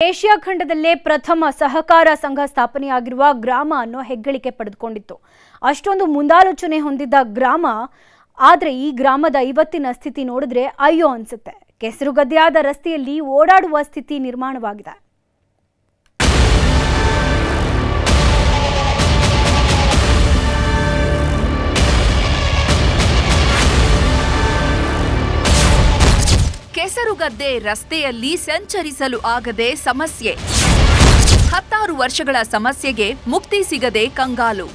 Asia ಖಂಡದಲ್ಲೇ ಪ್ರಥಮ ಸಹಕಾರ ಸಂಘ ಸ್ಥಾಪನೆಯಾಗಿರುವ ಗ್ರಾಮ ಅನ್ನೋ ಹೆಗ್ಗಳಿಕೆ ಪಡೆದುಕೊಂಡಿತ್ತು. ಅಷ್ಟೊಂದು ಮುಂದಾಲೋಚನೆ ಹೊಂದಿದ್ದ ಗ್ರಾಮ. ಆದರೆ ಈ ಗ್ರಾಮದ ಇವತ್ತಿನ ಸ್ಥಿತಿ ನೋಡಿದ್ರೆ ಅಯ್ಯೋ ಅನ್ಸುತ್ತೆ. ಕೆಸರುಗದ್ದೆಯಾದ ರಸ್ತೆಯಲ್ಲಿ ಓಡಾಡುವ ಸ್ಥಿತಿ ನಿರ್ಮಾಣವಾಗಿದೆ. ಕೆಸರುಗದ್ದೆ ರಸ್ತೆಯಲ್ಲಿ ಸಂಚರಿಸಲು ಆಗದೆ ಸಮಸ್ಯೆ. 16 ವರ್ಷಗಳ ಸಮಸ್ಯೆಗೆ ಮುಕ್ತಿ ಸಿಗದೆ ಕಂಗಾಲು.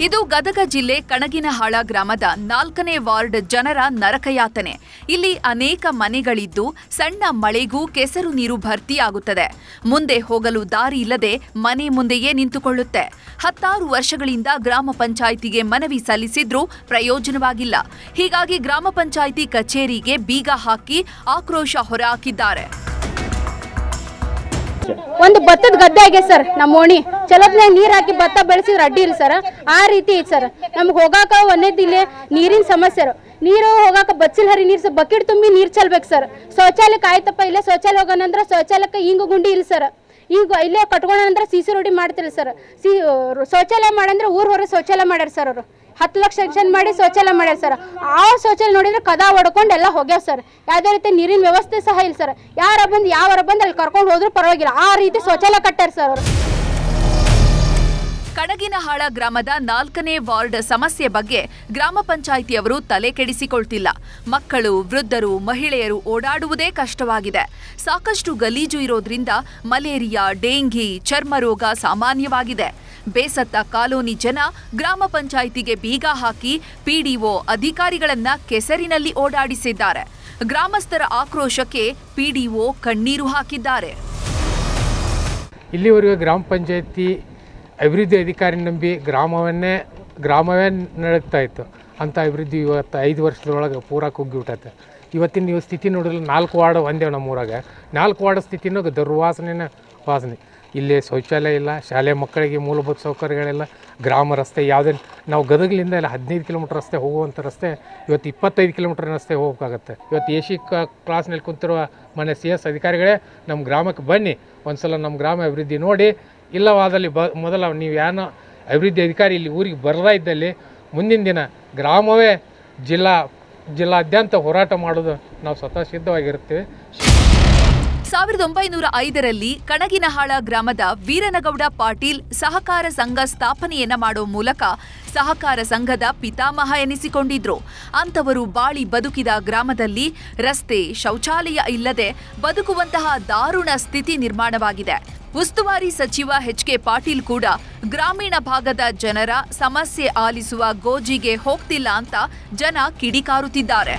ಇದು ಗದಗ ಜಿಲ್ಲೆ ಕಣಗಿನಹಾಳ ಗ್ರಾಮದ 4ನೇ ವಾರ್ಡ್ ಜನರ ನರಕಯಾತನೆ. ಇಲ್ಲಿ ಅನೇಕ ಮನೆಗಳಿದ್ದು ಸಣ್ಣ ಮಳೆಗೂ ಕೆಸರು ನೀರು ಭರ್ತಿಯಾಗುತ್ತದೆ. ಮುಂದೆ ಹೋಗಲು ದಾರಿ ಇಲ್ಲದೆ ಮನೆ ಮುಂದೆಯೇ ನಿಂತುಕೊಳ್ಳುತ್ತೆ. 16 ವರ್ಷಗಳಿಂದ ಗ್ರಾಮ ಪಂಚಾಯಿತಿಗೆ ಮನವಿ ಸಲ್ಲಿಸಿದ್ರೂ ಪ್ರಯೋಜನವಾಗಿಲ್ಲ. ಹೀಗಾಗಿ ಗ್ರಾಮ ಪಂಚಾಯಿತಿ ಕಚೇರಿಗೆ ಬೀಗ ಹಾಕಿ ಆಕ್ರೋಶ ಹೊರಹಾಕಿದ್ದಾರೆ. ಒಂದು ಭತ್ತದ ಗದ್ದೆ ಆಗಿದೆ ಸರ್. ನಮ್ಮ ಓಣಿ ಚಲತ್ನಾಗ ನೀರ್ ಹಾಕಿ ಭತ್ತ ಬೆಳೆಸಿದ್ರೆ ಅಡ್ಡಿ ಇಲ್ಲ ಸರ್. ಆ ರೀತಿ ಐತಿ ಸರ್. ನಮ್ಗೆ ಹೋಗಾಕ ಒಂದೇದಿಲ್ಲ ನೀರಿನ ಸಮಸ್ಯೆ. ನೀರು ಹೋಗಾಕ ಬಚ್ಚಿಲ್ ಹರಿ ನೀರು ಬಕೆಟ್ ತುಂಬಿ ನೀರು ಚೆಲ್ಬೇಕು ಸರ್. ಶೌಚಾಲಯಕ್ಕೆ ಆಯ್ತಪ್ಪ ಇಲ್ಲೇ ಶೌಚಾಲಯ ಹೋಗೋಣಂದ್ರೆ ಶೌಚಾಲಯಕ್ಕೆ ಹಿಂಗ ಗುಂಡಿ ಇಲ್ಲ ಸರ್. ಈಗ ಇಲ್ಲೇ ಕಟ್ಕೊಂಡ್ರೆ ಸಿಸಿ ರೋಡಿ ಮಾಡ್ತಿಲ್ಲ ಸರ್. ಶೌಚಾಲಯ ಮಾಡಂದ್ರೆ ಊರ್ ಹೊರ ಶೌಚಾಲಯ ಮಾಡ್ಯಾರ ಸರ್. ಅವರು 10 ಲಕ್ಷ ಸೆಕ್ಷನ್ ಮಾಡಿ ಶೌಚಾಲಯ ಮಾಡ್ಯಾರ ಸರ್. ಆ ಶೌಚಾಲಯ ನೋಡಿದ್ರೆ ಕದಾ ಹೊಡ್ಕೊಂಡು ಎಲ್ಲ ಹೋಗ್ಯಾವ ಸರ್. ಯಾವುದೇ ರೀತಿ ನೀರಿನ ವ್ಯವಸ್ಥೆ ಸಹ ಇಲ್ಲ ಸರ್. ಯಾವರ ಬಂದು ಅಲ್ಲಿ ಕರ್ಕೊಂಡು ಹೋದ್ರೂ ಪರವಾಗಿಲ್ಲ. ಆ ರೀತಿ ಶೌಚಾಲಯ ಕಟ್ಟಾರ ಸರ್ ಅವರು. ಕಣಗಿನಹಾಳ ಗ್ರಾಮದ 4ನೇ ವಾರ್ಡ್ ಸಮಸ್ಯೆ ಬಗ್ಗೆ ಗ್ರಾಮ ಪಂಚಾಯಿತಿಯವರು ತಲೆ ಕೆಡಿಸಿಕೊಳ್ತಿಲ್ಲ. ಮಕ್ಕಳು, ವೃದ್ಧರು, ಮಹಿಳೆಯರು ಓಡಾಡುವುದೇ ಕಷ್ಟವಾಗಿದೆ. ಸಾಕಷ್ಟು ಗಲೀಜು ಇರೋದ್ರಿಂದ ಮಲೇರಿಯಾ, ಡೆಂಘಿ, ಚರ್ಮ ರೋಗ ಸಾಮಾನ್ಯವಾಗಿದೆ. ಬೇಸತ್ತ ಕಾಲೋನಿ ಜನ ಗ್ರಾಮ ಪಂಚಾಯಿತಿಗೆ ಬೀಗ ಹಾಕಿ ಪಿಡಿಒ ಅಧಿಕಾರಿಗಳನ್ನ ಕೆಸರಿನಲ್ಲಿ ಓಡಾಡಿಸಿದ್ದಾರೆ. ಗ್ರಾಮಸ್ಥರ ಆಕ್ರೋಶಕ್ಕೆ ಪಿಡಿಒ ಕಣ್ಣೀರು ಹಾಕಿದ್ದಾರೆ. ಇಲ್ಲಿವರೆಗೂ ಗ್ರಾಮ ಪಂಚಾಯಿತಿ ಅಭಿವೃದ್ಧಿ ಅಧಿಕಾರಿ ನಂಬಿ ಗ್ರಾಮವೇ ನಡೀತಾ ಇತ್ತು. ಅಂಥ ಅಭಿವೃದ್ಧಿ ಇವತ್ತು 5 ವರ್ಷದೊಳಗೆ ಪೂರಾ ಕುಗ್ಗಿಬಿಟ್ಟೈತೆ. ಇವತ್ತಿನ ಸ್ಥಿತಿ ನೋಡಿದ್ರೆ 4 ವಾರ್ಡ್ ಒಂದೇ ನಮ್ಮೂರಾಗ. 4 ವಾರ್ಡ್ ಸ್ಥಿತಿನೂ ದುರ್ವಾಸನೆ ವಾಸನೆ. ಇಲ್ಲಿ ಶೌಚಾಲಯ ಇಲ್ಲ, ಶಾಲೆ ಮಕ್ಕಳಿಗೆ ಮೂಲಭೂತ ಸೌಕರ್ಯಗಳಿಲ್ಲ, ಗ್ರಾಮ ರಸ್ತೆ ಯಾವುದೇ ನಾವು ಗದಗಲಿಂದ ಇಲ್ಲ 15 ಕಿಲೋಮೀಟರ್ ರಸ್ತೆ ಹೋಗುವಂಥ ರಸ್ತೆ ಇವತ್ತು 25 ಕಿಲೋಮೀಟರ್ ರಸ್ತೆ ಹೋಗೋಕ್ಕಾಗತ್ತೆ. ಇವತ್ತು AC ಕ್ಲಾಸ್ನಲ್ಲಿ ಕುಂತಿರುವ ಮನೆ CS ಅಧಿಕಾರಿಗಳೇ ನಮ್ಮ ಗ್ರಾಮಕ್ಕೆ ಬನ್ನಿ, ಒಂದು ಸಲ ನಮ್ಮ ಗ್ರಾಮ ಅಭಿವೃದ್ಧಿ ನೋಡಿ. ಇಲ್ಲವಾದಲ್ಲಿ ಮೊದಲ ನೀವು ಏನೋ ಅಭಿವೃದ್ಧಿ ಅಧಿಕಾರಿ ಇಲ್ಲಿ ಊರಿಗೆ ಬರದೇ ಇದ್ದಲ್ಲಿ ಮುಂದಿನ ದಿನ ಗ್ರಾಮವೇ ಜಿಲ್ಲಾದ್ಯಂತ ಹೋರಾಟ ಮಾಡೋದು ನಾವು ಸ್ವತಃ ಸಿದ್ಧವಾಗಿರುತ್ತೇವೆ. 1905ರಲ್ಲಿ ಕಣಗಿನಹಾಳ ಗ್ರಾಮದ ವೀರನಗೌಡ ಪಾಟೀಲ್ ಸಹಕಾರ ಸಂಘ ಸ್ಥಾಪನೆಯನ್ನ ಮಾಡೋ ಮೂಲಕ ಸಹಕಾರ ಸಂಘದ ಪಿತಾಮಹ ಎನಿಸಿಕೊಂಡಿದ್ರು. ಅಂಥವರು ಬಾಳಿ ಬದುಕಿದ ಗ್ರಾಮದಲ್ಲಿ ರಸ್ತೆ, ಶೌಚಾಲಯ ಇಲ್ಲದೆ ಬದುಕುವಂತಹ ದಾರುಣ ಸ್ಥಿತಿ ನಿರ್ಮಾಣವಾಗಿದೆ. ಉಸ್ತುವಾರಿ ಸಚಿವ HK ಪಾಟೀಲ್ ಕೂಡ ಗ್ರಾಮೀಣ ಭಾಗದ ಜನರ ಸಮಸ್ಯೆ ಆಲಿಸುವ ಗೋಜಿಗೆ ಹೋಗ್ತಿಲ್ಲ ಅಂತ ಜನ ಕಿಡಿಕಾರುತ್ತಿದ್ದಾರೆ.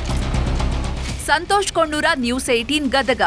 ಸಂತೋಷ್ ಕೊಂಡೂರ, ನ್ಯೂಸ್ 18 ಗದಗ.